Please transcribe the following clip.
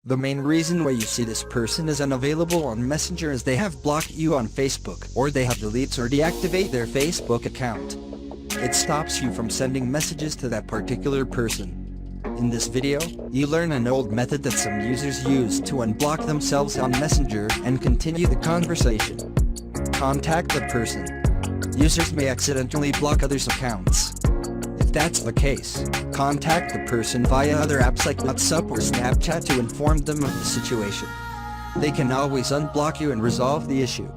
The main reason why you see this person is unavailable on Messenger is they have blocked you on Facebook, or they have deleted or deactivate their Facebook account. It stops you from sending messages to that particular person. In this video, you learn an old method that some users use to unblock themselves on Messenger and continue the conversation. Contact the person. Users may accidentally block others' accounts. If that's the case, contact the person via other apps like WhatsApp or Snapchat to inform them of the situation. They can always unblock you and resolve the issue.